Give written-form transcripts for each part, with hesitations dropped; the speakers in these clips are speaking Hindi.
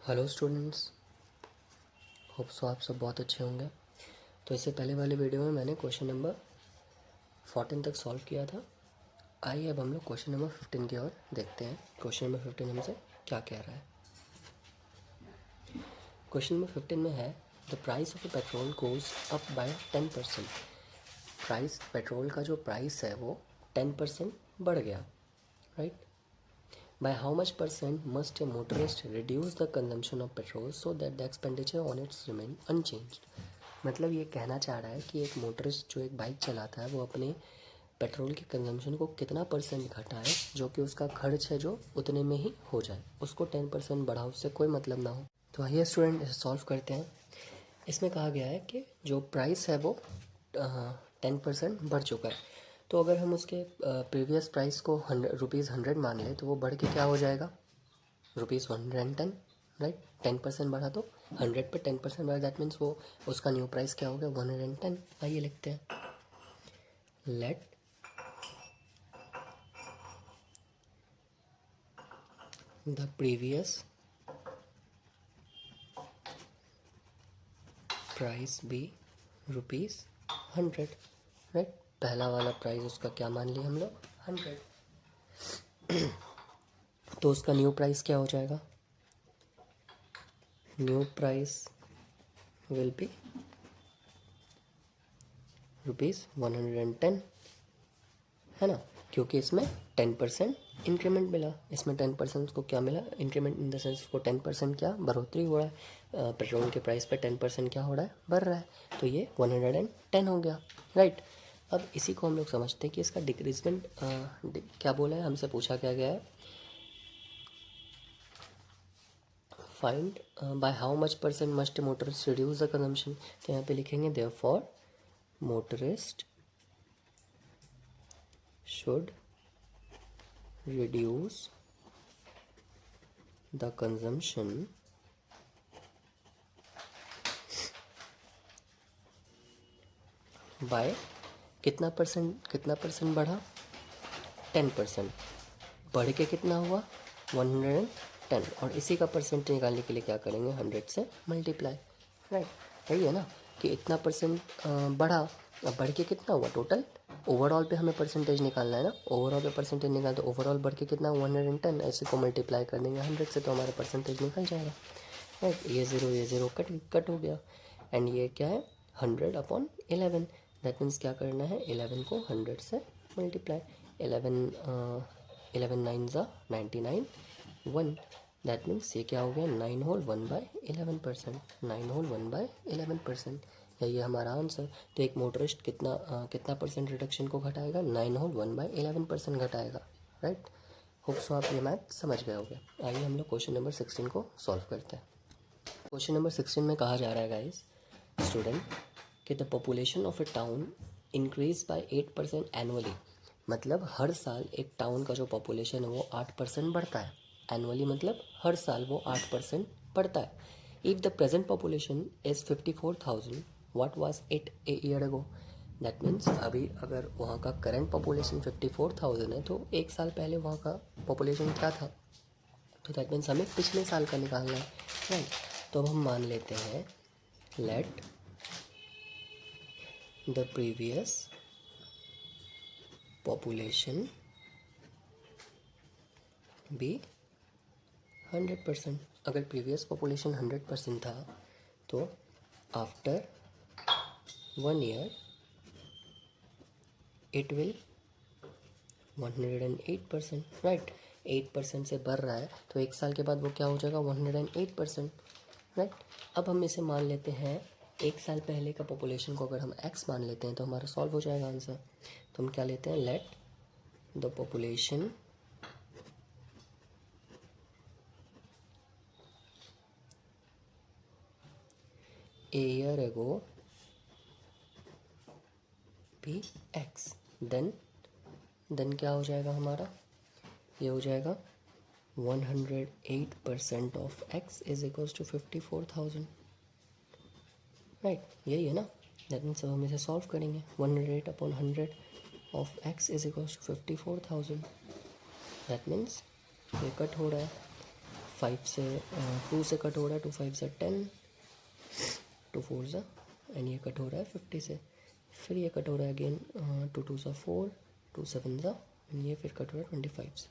हेलो स्टूडेंट्स, होप सो आप सब बहुत अच्छे होंगे। तो इससे पहले वाले वीडियो में मैंने क्वेश्चन नंबर 14 तक सॉल्व किया था। आइए अब हम लोग क्वेश्चन नंबर 15 की ओर देखते हैं। क्वेश्चन नंबर 15 हमसे क्या कह रहा है। क्वेश्चन नंबर 15 में है the price of petrol goes up by 10%। Price, petrol का जो प्राइस है वो 10% बढ़ गया, right. By how much percent must a motorist reduce the consumption of petrol so that the expenditure on it remain unchanged? मतलब ये कहना चाह रहा है कि एक मोटरिस्ट जो एक बाइक चलाता है वो अपने पेट्रोल के कंजम्पशन को कितना परसेंट घटाए जो कि उसका खर्च है जो उतने में ही हो जाए, उसको 10% बढ़ाओ, उससे कोई मतलब ना हो। तो आइए स्टूडेंट इसे सॉल्व करते हैं। इसमें कहा गया है कि जो प्राइस है वो 10% बढ़ चुका है। तो अगर हम उसके प्रीवियस प्राइस को ₹100 मान लें तो वो बढ़ के क्या हो जाएगा, ₹110, राइट। 10% बढ़ा तो 100 पे 10% बढ़ा, दैट मीन्स वो उसका न्यू प्राइस क्या हो गया, 110। आइए लिखते हैं, let the previous price be ₹100, right. पहला वाला प्राइस उसका क्या मान लिया हम लोग, 100। तो उसका न्यू प्राइस क्या हो जाएगा, न्यू प्राइस विल बी ₹110, है ना, क्योंकि इसमें 10% इंक्रीमेंट मिला। इसमें 10% को क्या मिला, इंक्रीमेंट इन द सेंस को 10% क्या बढ़ोतरी हो रहा है, पेट्रोल के प्राइस पे 10% क्या हो रहा है, बढ़ रहा है। तो ये 110 हो गया, राइट। अब इसी को हम लोग समझते हैं कि इसका डिक्रीजमेंट क्या बोला है, हमसे पूछा क्या गया है, find by how much percent must motorist reduce the consumption. तो यहाँ पे लिखेंगे therefore motorist should reduce the consumption by कितना परसेंट बढ़ा, 10%। बढ़ के कितना हुआ, 110। और इसी का परसेंट निकालने के लिए क्या करेंगे, 100 से मल्टीप्लाई, राइट। यही है ना कि इतना परसेंट बढ़ा, अब बढ़ के कितना हुआ टोटल, ओवरऑल पे हमें परसेंटेज निकालना है ना, ओवरऑल पे परसेंटेज निकाल, तो ओवरऑल बढ़ के कितना 110, ऐसे को मल्टीप्लाई कर देंगे 100 से तो हमारा परसेंटेज निकल जाएगा, राइट। ये ज़ीरो कट हो गया। एंड ये क्या है, 100/11। दैट मीन्स क्या करना है, 11 को 100 से मल्टीप्लाई, 11 9 ज़ा 99 1। दैट मीन्स ये क्या हो गया, 9 होल 1/11%, 9 होल 1/11%। यही हमारा आंसर। तो एक मोटरिस्ट कितना परसेंट रिडक्शन को घटाएगा, 9 होल 1/11% घटाएगा, राइट। होप सो आप ये मैथ समझ गए होंगे। आइए हम लोग क्वेश्चन नंबर 16 को सॉल्व करते हैं। क्वेश्चन नंबर 16 में कहा जा रहा है गाइस स्टूडेंट कि the population of A town increase by 8% annually. मतलब हर साल एक टाउन का जो पॉपुलेशन है वो 8% बढ़ता है। एनुअली मतलब हर साल वो 8% बढ़ता है। If the present population is 54,000, what was it a year ago. That means अभी अगर वहाँ का करंट पॉपुलेशन 54,000 है तो एक साल पहले वहाँ का पॉपुलेशन क्या था, तो दैट मीन्स हमें पिछले साल का निकालना है, राइट। तो अब हम मान लेते हैं let the previous population be 100%। अगर प्रीवियस पॉपुलेशन 100% था तो after 1 year it will 108%, right. 8% से बढ़ रहा है तो एक साल के बाद वो क्या हो जाएगा, 108%, राइट। अब हम इसे मान लेते हैं एक साल पहले का पॉपुलेशन को अगर हम x मान लेते हैं तो हमारा सॉल्व हो जाएगा आंसर। तो हम क्या लेते हैं, let the population a year ago भी x, देन क्या हो जाएगा हमारा, ये हो जाएगा 108% of x is equals to 54,000, right. यही है ना। दैट मीन्स अब हम इसे सॉल्व करेंगे, 108/100 of x is equals to 54,000। That means ये कट हो रहा है, 5 से 2 से कट हो रहा है, 2 5 से 10, 2 4 से, एंड ये कट हो रहा है 50 से, फिर ये कट हो रहा है अगेन 2 2 से 4, 2 7 से, एंड ये फिर कट हो रहा है 25 से.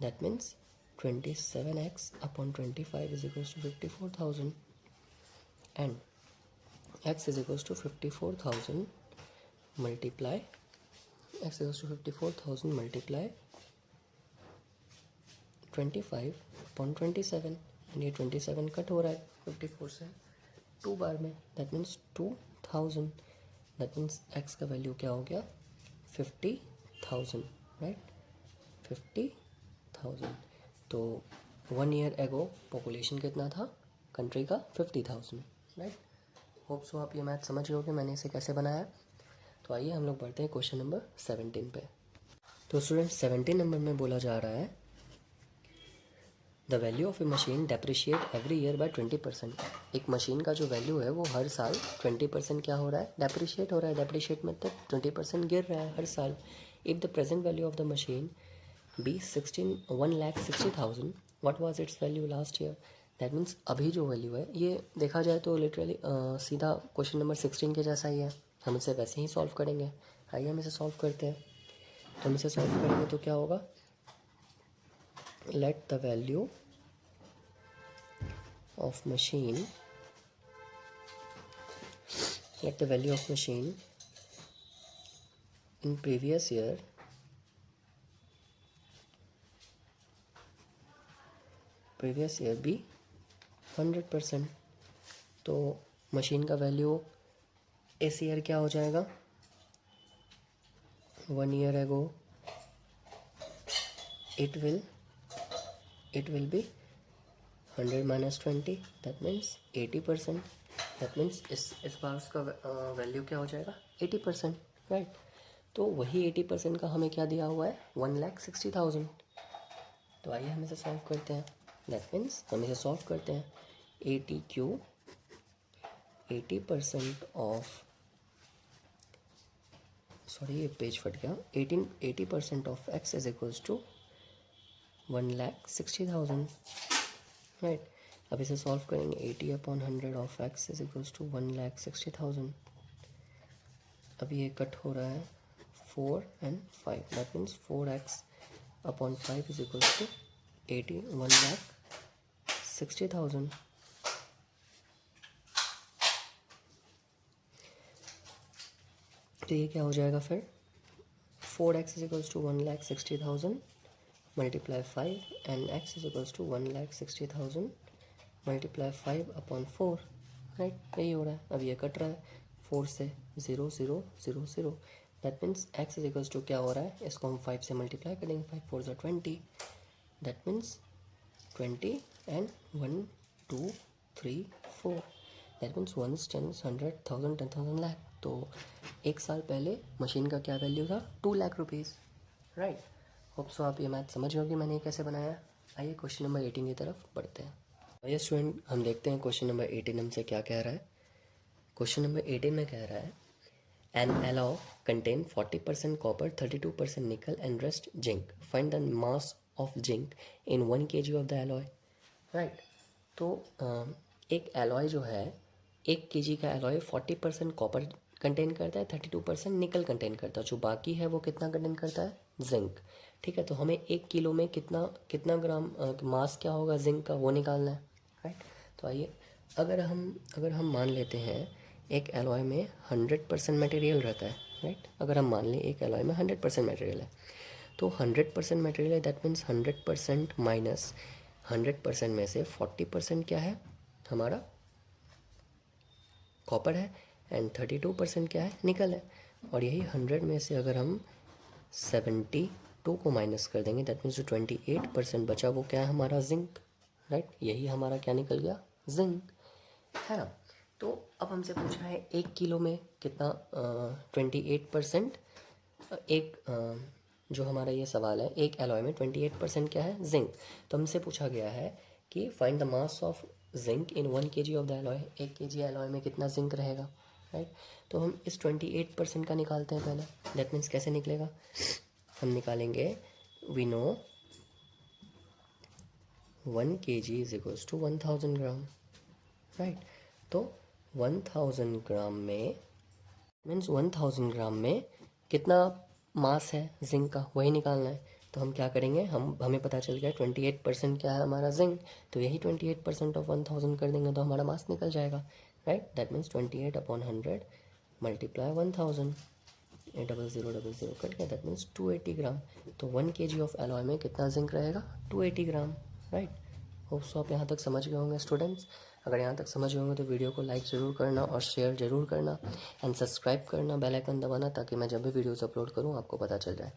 That means 27x upon 25 is equals to 54,000, and x is equals to 54,000 multiply x is equals to 54,000 multiply 25 upon 27, and ये 27 कट हो रहा है 54 से 2 बार में. That means 2000. That means x का वैल्यू क्या हो गया 50,000, राइट, 50,000. तो 1 ईयर एगो पॉपुलेशन कितना था कंट्री का 50,000, राइट. होप सो आप ये मैथ समझ रहे हो कि मैंने इसे कैसे बनाया. तो आइए हम लोग बढ़ते हैं क्वेश्चन नंबर 17 पे. तो स्टूडेंट 17 नंबर में बोला जा रहा है the value of a machine depreciate every year by 20%. एक मशीन का जो वैल्यू है वो हर साल 20% क्या हो रहा है, डेप्रिशिएट हो रहा है. डेप्रिशिएट मतलब 20% गिर रहा है हर साल. If the present value of the machine be 1,60,000, what was its value last year. That means अभी जो वैल्यू है, ये देखा जाए तो लिटरली सीधा क्वेश्चन नंबर 16 के जैसा ही है. हम इसे वैसे ही सॉल्व करेंगे. आइए हम इसे सॉल्व करते हैं. तो हम इसे सॉल्व करेंगे तो क्या होगा, let the value of machine in previous year be 100%. तो मशीन का वैल्यू इस ईयर क्या हो जाएगा, 1 year ago it will be 100 minus 20, that means 80%. that means इस बार उसका वैल्यू क्या हो जाएगा 80%, राइट. तो वही 80% का हमें क्या दिया हुआ है 1,60,000. तो आइए हम इसे सॉल्व करते हैं. दैट मीन्स हम इसे सॉल्व करते हैं. 80% ऑफ, सॉरी ये पेज फट गया, 80% of x is equals to 1,60,000, right. अब इसे सॉल्व करेंगे. 80/100 of x is equals to 1,60,000. अब ये कट हो रहा है 4 and 5. That means 4x/5 is equals to 1,60,000. तो ये क्या हो जाएगा फिर, 4x is equals to 1,60,000 multiply 5, and x is equals to 1,60,000 multiply 5/4, right. यही हो रहा है. अब ये कट रहा है 4 से 0 0 0 0. That means x is equals to क्या हो रहा है, इसको हम 5 से मल्टीप्लाई करेंगे. 5 4 ज़ा 20. That means 20 and 1 2 3 4. That means 1 10 100 1000 10,000 lakh. तो एक साल पहले मशीन का क्या वैल्यू था 2 lakh rupees, right. Hope so आप ये मैथ समझ गए हो कि मैंने कैसे बनाया. आइए क्वेश्चन नंबर 18 की तरफ बढ़ते हैं. आइए स्टूडेंट हम देखते हैं क्वेश्चन नंबर 18 हमसे क्या कह रहा है. क्वेश्चन नंबर 18 में कह रहा है एन एलॉय कंटेन 40% कॉपर, 32% निकल and rest zinc. Find the mass of zinc in 1 kg of the alloy, right. तो एक एलॉय जो है 1 kg का एलॉय 40% कॉपर कंटेन करता है, 32% निकल कंटेन करता है. जो बाकी है वो कितना कंटेन करता है, जिंक. ठीक है. तो हमें 1 किलो में कितना ग्राम मास क्या होगा जिंक का, वो निकालना है, राइट. तो आइए अगर हम मान लेते हैं एक एलॉय में 100% मटेरियल रहता है, राइट. अगर हम मान लें एक एलॉय में 100% मटेरियल है, तो 100% मटेरियल है. दैट मीन्स 100% माइनस 100% में से 40% क्या है हमारा कॉपर है, एंड 32% क्या है, निकल है. और यही 100 में से अगर हम 72 को माइनस कर देंगे, दैट मीन्स जो 28% बचा वो क्या है हमारा जिंक, राइट. यही हमारा क्या निकल गया, जिंक, है ना. तो अब हमसे पूछा है 1 किलो में कितना 28%, जो हमारा ये सवाल है एक एलॉय में 28% क्या है, जिंक. तो हमसे पूछा गया है कि find the mass of zinc in 1 kg of the alloy. 1 kg alloy में कितना जिंक रहेगा, राइट. तो हम इस 28% का निकालते हैं पहले. दैट मीन्स कैसे निकलेगा, हम निकालेंगे we know 1 kg is equals to 1000 gram, right. तो 1000 ग्राम में मीन्स 1000 ग्राम में कितना मास है जिंक का, वही निकालना है। तो हम क्या करेंगे, हमें पता चल गया 28% क्या है हमारा जिंक, तो यही 28% ऑफ 1000 कर देंगे तो हमारा मास निकल जाएगा, right. That means 28/100 multiply 1000, 80000 cut गया, दैट मीन्स 280 ग्राम। तो 1 kg ऑफ एलॉय में कितना जिंक रहेगा, 280 ग्राम, राइट। होप सो आप यहाँ तक समझ गए होंगे स्टूडेंट्स। अगर यहाँ तक समझ गए होंगे तो वीडियो को लाइक ज़रूर करना और शेयर ज़रूर करना एंड सब्सक्राइब करना, बेल आइकन दबाना, ताकि मैं जब भी वीडियोस अपलोड करूँ आपको पता चल जाए।